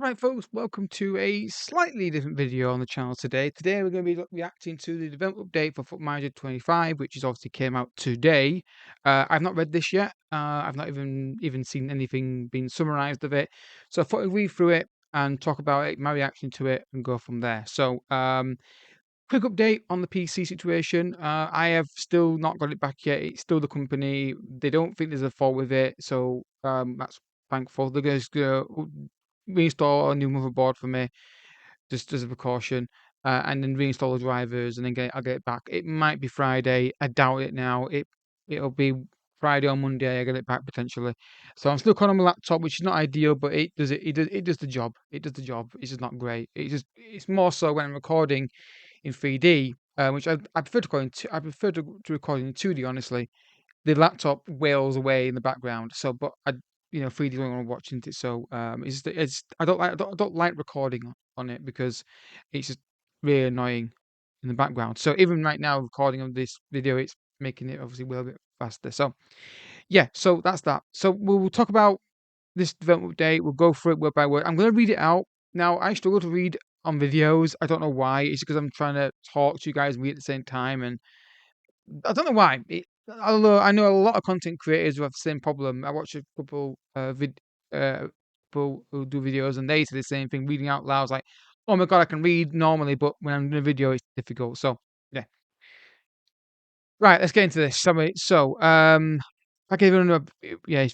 Right, folks, welcome to a slightly different video on the channel today. Today, we're going to be reacting to the development update for Foot Manager 25, which is obviously came out today. I've not read this yet. I've not even seen anything being summarized of it. So I thought I'd read through it and talk about it, my reaction to it, and go from there. So, quick update on the PC situation. I have still not got it back yet. It's still the company. They don't think there's a fault with it, so that's thankful. They're going to reinstall a new motherboard for me, just as a precaution, and then reinstall the drivers, and then I'll get it back. It might be Friday. I doubt it now. It'll be Friday or Monday. I get it back potentially. So I'm still on my laptop, which is not ideal, but it does it. It does the job. It does the job. It's just not great. It's more so when I'm recording in 3D, which I prefer to record in 2D. Honestly, the laptop wails away in the background. So, but 3D when I'm watching it. So, I don't like recording on it because it's just really annoying in the background. So even right now, recording of this video, it's making it obviously a little bit faster. So yeah, so that's that. So we'll talk about this development update. We'll go through it word by word. I'm going to read it out. Now, I struggle to read on videos. I don't know why. It's because I'm trying to talk to you guys and read at the same time, and I don't know why. Although I know a lot of content creators who have the same problem. I watch a couple people who do videos, and they say the same thing. Reading out loud, is like, oh my god, I can read normally, but when I'm doing a video, it's difficult. So yeah, right. Let's get into this. I gave it a yeah.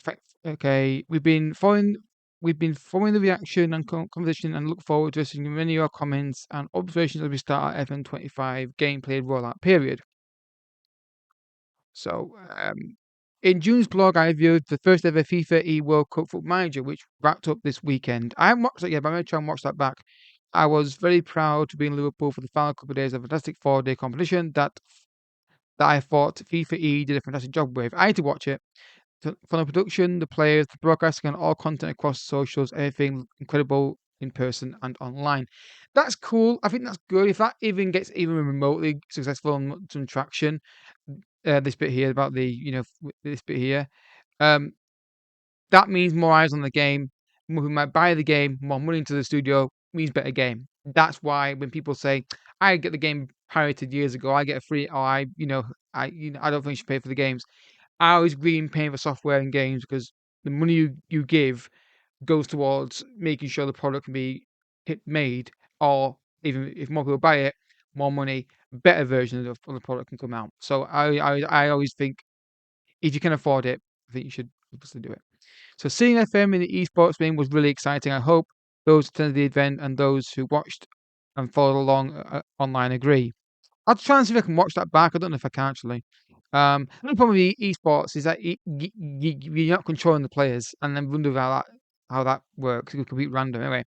Okay, we've been following the reaction and conversation, and look forward to receiving many of your comments and observations as we start our FM25 gameplay rollout period. So, in June's blog, I reviewed the first ever FIFA E World Cup Foot Manager, which wrapped up this weekend. I haven't watched that yet, but I'm going to try and watch that back. I was very proud to be in Liverpool for the final couple of days of a fantastic 4-day competition that I thought FIFA E did a fantastic job with. I had to watch it. From the production, the players, the broadcasting, and all content across socials, everything incredible in person and online. That's cool. I think that's good. If that even gets even remotely successful and some traction, this bit here about this bit here, um, that means more eyes on the game, more who might buy the game, more money into the studio means better game. That's why when people say, "I get the game pirated years ago, I get a free," or I don't think you should pay for the games. I always agree in paying for software and games because the money you give goes towards making sure the product can be made, or even if more people buy it, more money, better version of the product can come out. So I always think if you can afford it, I think you should obviously do it. So seeing FM in the esports ring was really exciting. I hope those who attended the event and those who watched and followed along online agree. I'll try and see if I can watch that back. I don't know if I can actually. The problem with esports is that you're not controlling the players, and then wonder how that works. It's complete random anyway.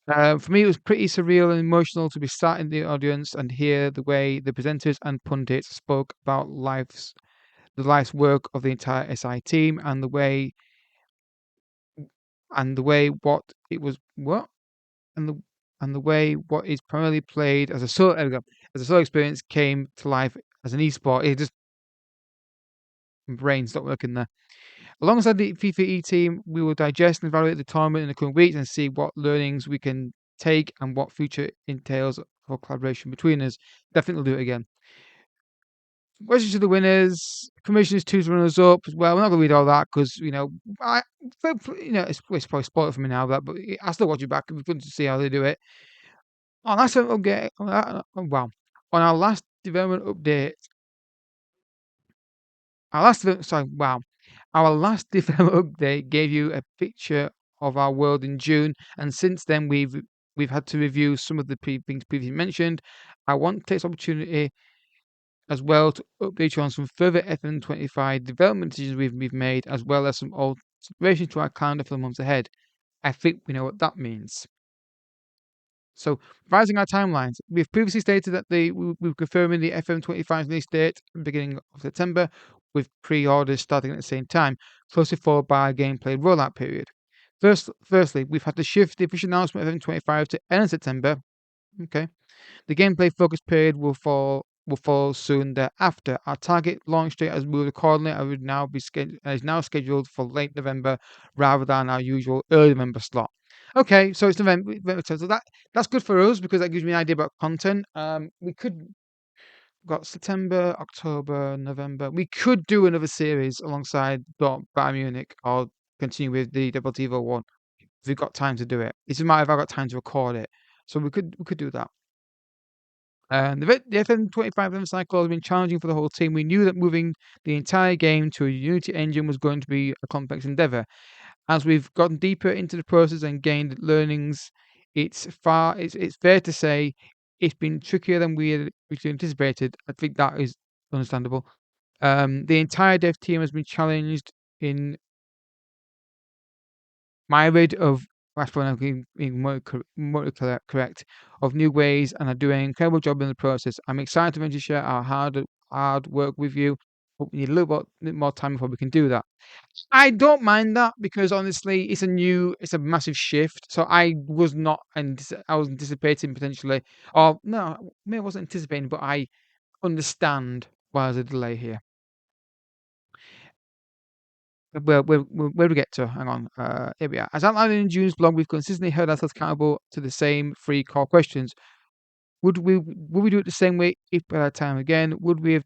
For me, it was pretty surreal and emotional to be sat in the audience and hear the way the presenters and pundits spoke about the life's work of the entire SI team, and the way what it was what and the way what is primarily played as a solo experience came to life as an esport. It just brain stopped working there. Alongside the FIFA E team, we will digest and evaluate the tournament in the coming weeks and see what learnings we can take and what future entails for collaboration between us. Definitely do it again. Questions to the winners, commissioners, two runners up. Well, we're not going to read all that because it's probably spoiled for me now. But I still watch it back. It'd be good to see how they do it. On our last update, on our last development update, our last development update gave you a picture of our world in June, and since then we've had to review some of the things previously mentioned. I want to take this opportunity as well to update you on some further FM25 development decisions we've made, as well as some alterations to our calendar for the months ahead. I think we know what that means. So, revising our timelines, we've previously stated that we're confirming the FM25 release date at the beginning of September, with pre-orders starting at the same time, closely followed by a gameplay rollout period. Firstly, we've had to shift the official announcement of FM25 to end of September. Okay, the gameplay focus period will follow soon thereafter. Our target launch date, as moved accordingly, is now scheduled for late November rather than our usual early November slot. Okay, so it's November. So that's good for us because that gives me an idea about content. We could got September, October, November. We could do another series alongside Bayern Munich or continue with the Deportivo one if we've got time to do it. It's a matter if I've got time to record it. So we could do that. The FM25 cycle has been challenging for the whole team. We knew that moving the entire game to a Unity engine was going to be a complex endeavor. As we've gotten deeper into the process and gained learnings, it's fair to say it's been trickier than we had originally anticipated. I think that is understandable. The entire dev team has been challenged in myriad of being more correct of new ways and are doing an incredible job in the process. I'm excited to eventually share our hard work with you, but we need a little bit more time before we can do that. I don't mind that because honestly, it's a massive shift. So I was anticipating potentially, or no, maybe I wasn't anticipating, but I understand why there's a delay here. Where do we get to? Hang on. Here we are. As outlined in June's blog, we've consistently held ourselves accountable to the same three core questions. Would we do it the same way if we had time again? Would we have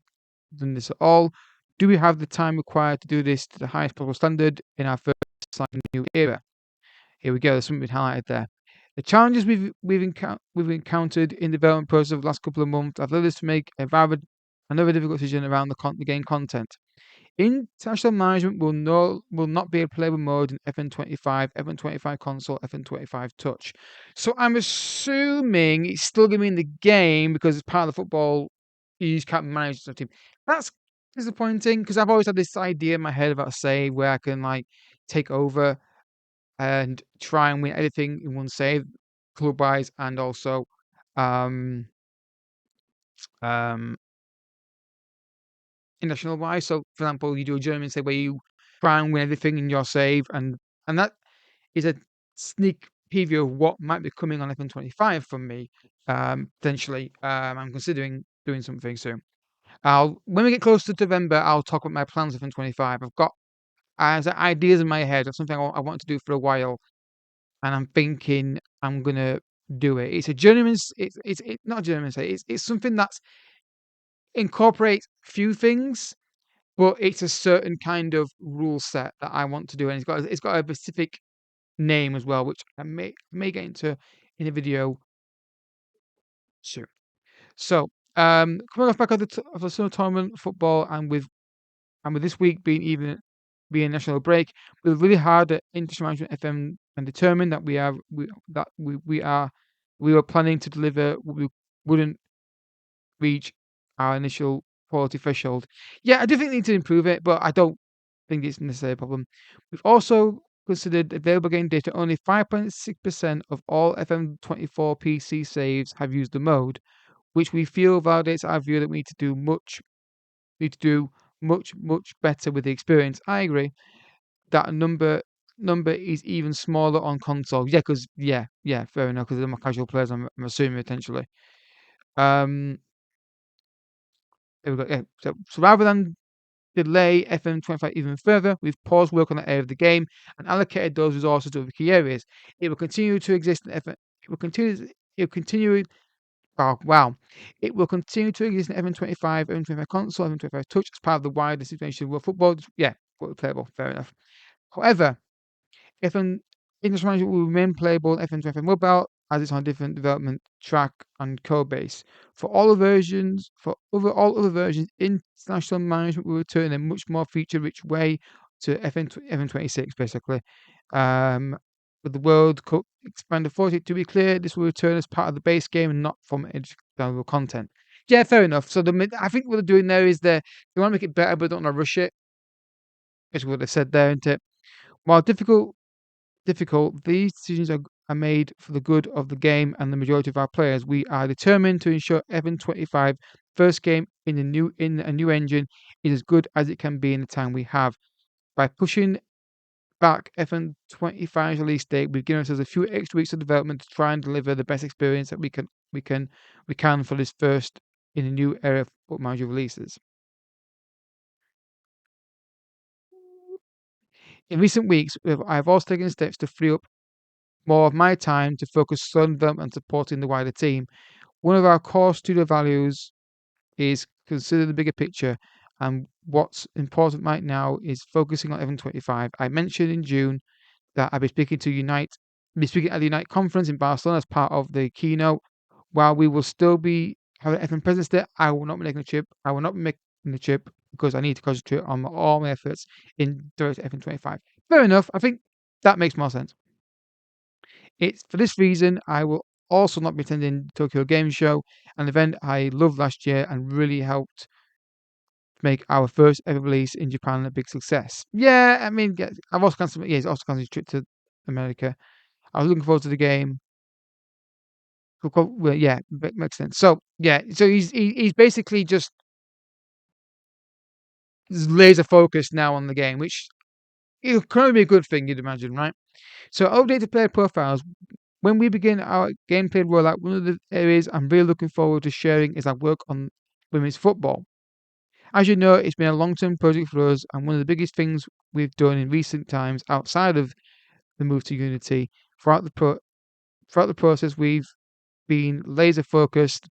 done this at all? Do we have the time required to do this to the highest possible standard in our first new era? Here we go. There's something highlighted there. The challenges we've encountered in the development process of the last couple of months have led us to make another difficult decision around the game content. International management will not be a playable mode in FN25, FN25 console, FN25 touch. So I'm assuming it's still going to be in the game because it's part of the football. You just can't manage the team. That's disappointing because I've always had this idea in my head about a save where I can like take over and try and win everything in one save, club wise and also um um international wise. So for example, you do a German save where you try and win everything in your save and that is a sneak preview of what might be coming on FN25 from me. Potentially. I'm considering doing something soon. When we get close to November, I'll talk about my plans for FN25. I've got ideas in my head of something I want to do for a while, and I'm thinking I'm gonna do it. It's a journeyman. It's not a journeyman. It's something that's incorporates few things, but it's a certain kind of rule set that I want to do, and it's got a specific name as well, which I may get into in a video soon. So, coming off back of the summer tournament football, and with this week being national break, we're really hard at international management FM and determined that we were planning to deliver what we wouldn't reach our initial quality threshold. Yeah, I do think we need to improve it, but I don't think it's necessarily a problem. We've also considered available game data. Only 5.6% of all FM24 PC saves have used the mode, which we feel validates our view that we need to do much better with the experience. I agree that number is even smaller on console. Yeah, because fair enough. Because they're more casual players. I'm assuming potentially. Um, there we go. Yeah. So rather than delay FM25 even further, we've paused work on that area of the game and allocated those resources to other key areas. It will continue to exist in FM. It will continue. It will continue. Oh wow! It will continue to exist in FM25, FM25 console, FM25 touch as part of the wider situation of world football. Yeah, playable. Fair enough. However, FM International Manager will remain playable on FM25 mobile as it's on a different development track and code base. For all other versions, International Management will return in a much more feature-rich way to FM26, basically. With the World Cup expanded 40, to be clear, this will return as part of the base game and not from downloadable content. Yeah, fair enough. So I think what they're doing there is they want to make it better, but don't want to rush it. Is what they said there, isn't it? While difficult, these decisions are made for the good of the game and the majority of our players. We are determined to ensure FN25 first game in a new engine is as good as it can be in the time we have. By pushing back FN25's release date, we've given ourselves a few extra weeks of development to try and deliver the best experience that we can for this first in a new era of Football Manager releases. In recent weeks, I've also taken steps to free up more of my time to focus on them and supporting the wider team. One of our core studio values is consider the bigger picture, and what's important right now is focusing on FM25. I mentioned in June that I'll be speaking at the Unite conference in Barcelona as part of the keynote. While we will still be having FM presence there, I will not be making a chip. I will not be making the chip because I need to concentrate on all my efforts in direct FM25. Fair enough. I think that makes more sense. It's for this reason I will also not be attending Tokyo Game Show, an event I loved last year and really helped make our first ever release in Japan a big success. Yeah, I mean, yeah, I've also cancelled. Yeah, it's also cancelled a trip to America. I was looking forward to the game. Well, yeah, makes sense. So yeah, so he's basically just laser focused now on the game, which it can only be a good thing, you'd imagine, right? So updated player profiles. When we begin our gameplay rollout, one of the areas I'm really looking forward to sharing is our work on women's football. As you know, it's been a long-term project for us, and one of the biggest things we've done in recent times outside of the move to Unity. Throughout the process, we've been laser focused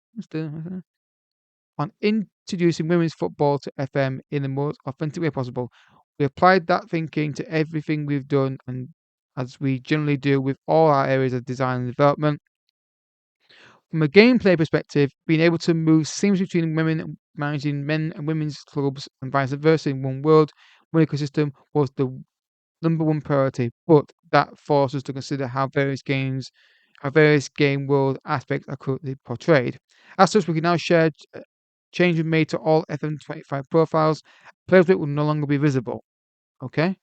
on introducing women's football to FM in the most authentic way possible. We applied that thinking to everything we've done, and as we generally do with all our areas of design and development. From a gameplay perspective, being able to move seamlessly between women and managing men and women's clubs and vice versa in one world, one ecosystem was the number one priority. But that forced us to consider how various game world aspects are currently portrayed. As such, we can now share changes made to all FM25 profiles. Players will no longer be visible. Okay.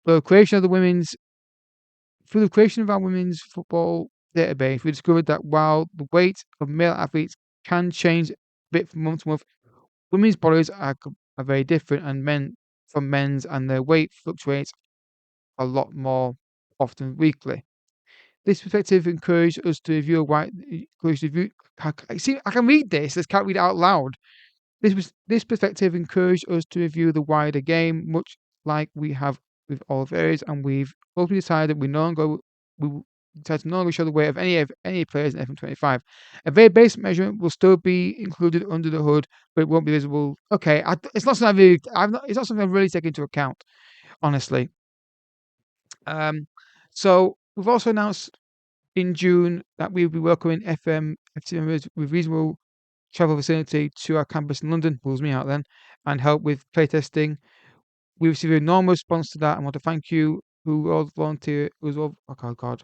The creation of the women's Through the creation of our women's football database, we discovered that while the weight of male athletes can change a bit from month to month, women's bodies are very different and men's, and their weight fluctuates a lot more often weekly. This perspective encouraged us to review a wide. Encouraged review. See, I can read this. I just can't read it out loud. This perspective encouraged us to review the wider game, much like we have with all of areas, and we've ultimately decided we decided to no longer show the weight of any players in FM25. A very basic measurement will still be included under the hood, but it won't be visible. Okay, it's not something it's not something I've really taken into account, honestly. So we've also announced in June that we'll be welcoming FT members with reasonable travel vicinity to our campus in London, pulls me out then, and help with playtesting. We received an enormous response to that. I want to thank you who all volunteered. Oh God.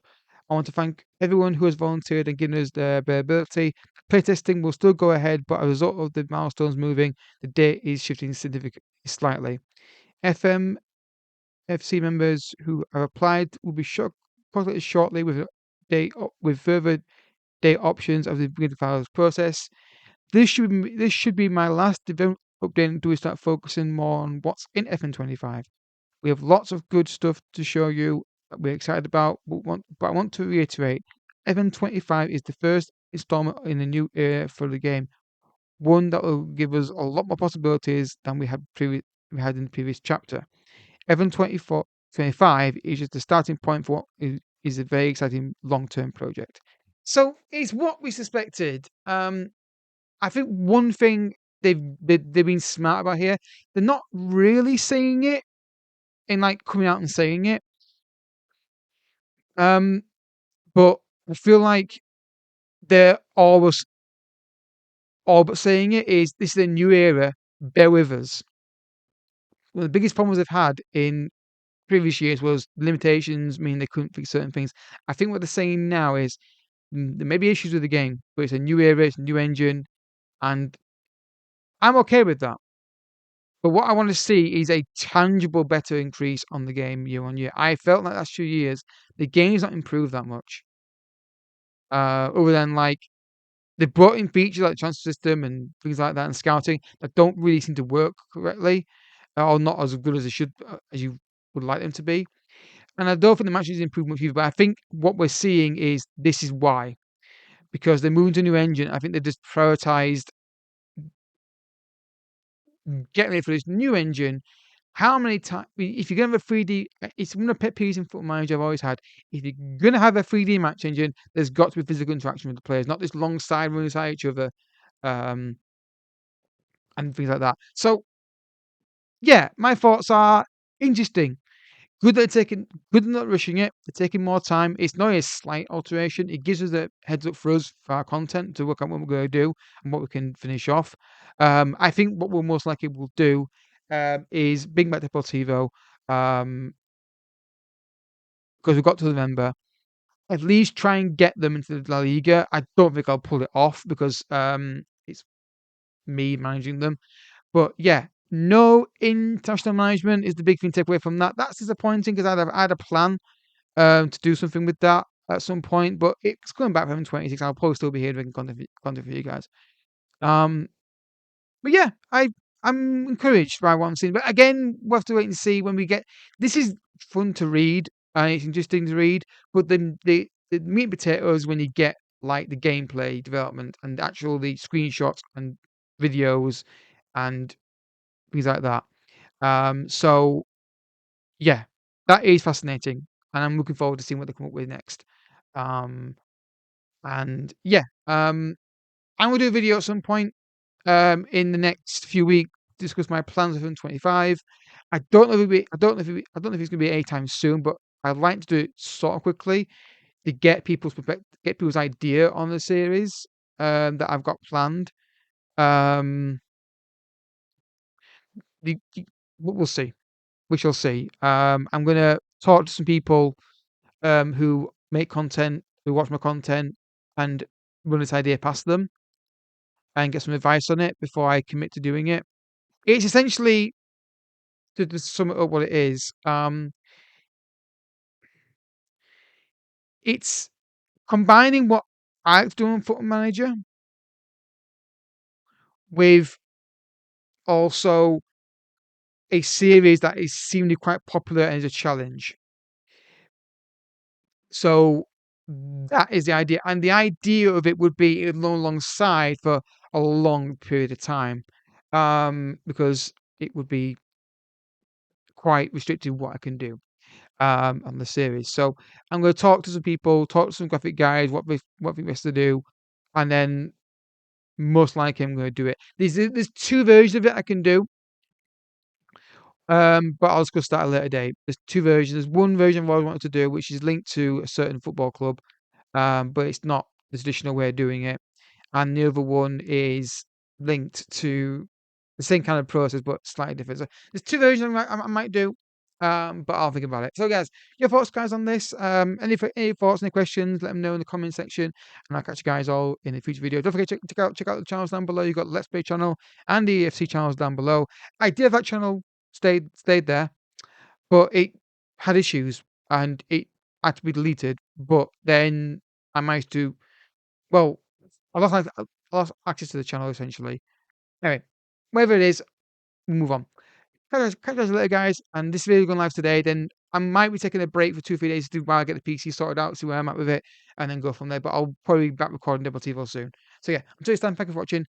I want to thank everyone who has volunteered and given us their availability. Playtesting will still go ahead, but as a result of the milestones moving, the date is shifting significantly slightly. FC members who have applied will be contacted shortly with further date options as we begin the files process. This should be my last development update until we start focusing more on what's in FN25. We have lots of good stuff to show you that we're excited about, but I want to reiterate, FN25 is the first installment in a new era for the game, one that will give us a lot more possibilities than we had in the previous chapter. FN25 is just the starting point for what is a very exciting long-term project. So it's what we suspected. I think one thing they've been smart about here, they're not really saying it in like coming out and saying it. But I feel like they're all but saying it is this is a new era. Bear with us. One of the biggest problems they've had in previous years was limitations, meaning they couldn't fix certain things. I think what they're saying now is there may be issues with the game, but it's a new era, it's a new engine, and I'm okay with that. But what I want to see is a tangible, better increase on the game year on year. I felt like last 2 years, the game's not improved that much. Other than like they brought in features like the transfer system and things like that and scouting that don't really seem to work correctly, or not as good as they should, as you would like them to be. And I don't think the match is improved much either. But I think what we're seeing is this is why, because they're moving to a new engine. I think they've just prioritized getting ready for this new engine how many times, if you're going to have a 3D, it's one of the pet peeves in Football Manager I've always had. If you're going to have a 3D match engine, there's got to be physical interaction with the players, not this long side running beside each other, and things like that. So, yeah, my thoughts are interesting. Good they're not rushing it. They're taking more time. It's not a slight alteration. It gives us a heads up for us for our content to work out what we're going to do and what we can finish off. I think what we'll most likely will do is bring back Deportivo because we've got to November. At least try and get them into the La Liga. I don't think I'll pull it off because it's me managing them. But yeah, no international management is the big thing to take away from that. That's disappointing because I had a plan to do something with that at some point, but it's coming back from 26. I'll probably still be here making content for you guys. But yeah, I'm encouraged by what I'm seeing. But again, we'll have to wait and see when we get. This is fun to read and it's interesting to read, but the meat and potatoes when you get like the gameplay development and actual the screenshots and videos and things like that. So yeah, that is fascinating, and I'm looking forward to seeing what they come up with next. Um, and yeah, I'm gonna do a video at some point in the next few weeks to discuss my plans for FM25. I don't know if I don't know if it's gonna be anytime soon, but I'd like to do it sort of quickly to get get people's idea on the series that I've got planned. Um, we'll see. We shall see. I'm gonna talk to some people who make content, who watch my content, and run this idea past them and get some advice on it before I commit to doing it. It's essentially to sum it up what it is. It's combining what I've done on Football Manager with also a series that is seemingly quite popular and is a challenge. So that is the idea, and the idea of it would be alongside for a long period of time, because it would be quite restricted what I can do on the series. So I'm going to talk to some people, talk to some graphic guys, what they best to do, and then most likely I'm going to do it. There's two versions of it I can do. But I'll discuss that at a later date. There's two versions. There's one version I've always wanted to do, which is linked to a certain football club, but it's not the traditional way of doing it. And the other one is linked to the same kind of process, but slightly different. So there's two versions I might do, but I'll think about it. So, guys, your thoughts, guys, on this? Any thoughts, any questions? Let them know in the comment section, and I'll catch you guys all in a future video. Don't forget to check out the channels down below. You've got the Let's Play channel and the EFC channels down below. I did have that channel stayed there, but it had issues and it had to be deleted. But then I managed to, well, I lost access to the channel essentially. Anyway, whatever it is, we'll move on. Catch you guys later, guys. And this video is going live today. Then I might be taking a break for 2 or 3 days to while I get the PC sorted out, see where I'm at with it, and then go from there. But I'll probably be back recording Double TiVo soon. So yeah, until this time, thank you for watching.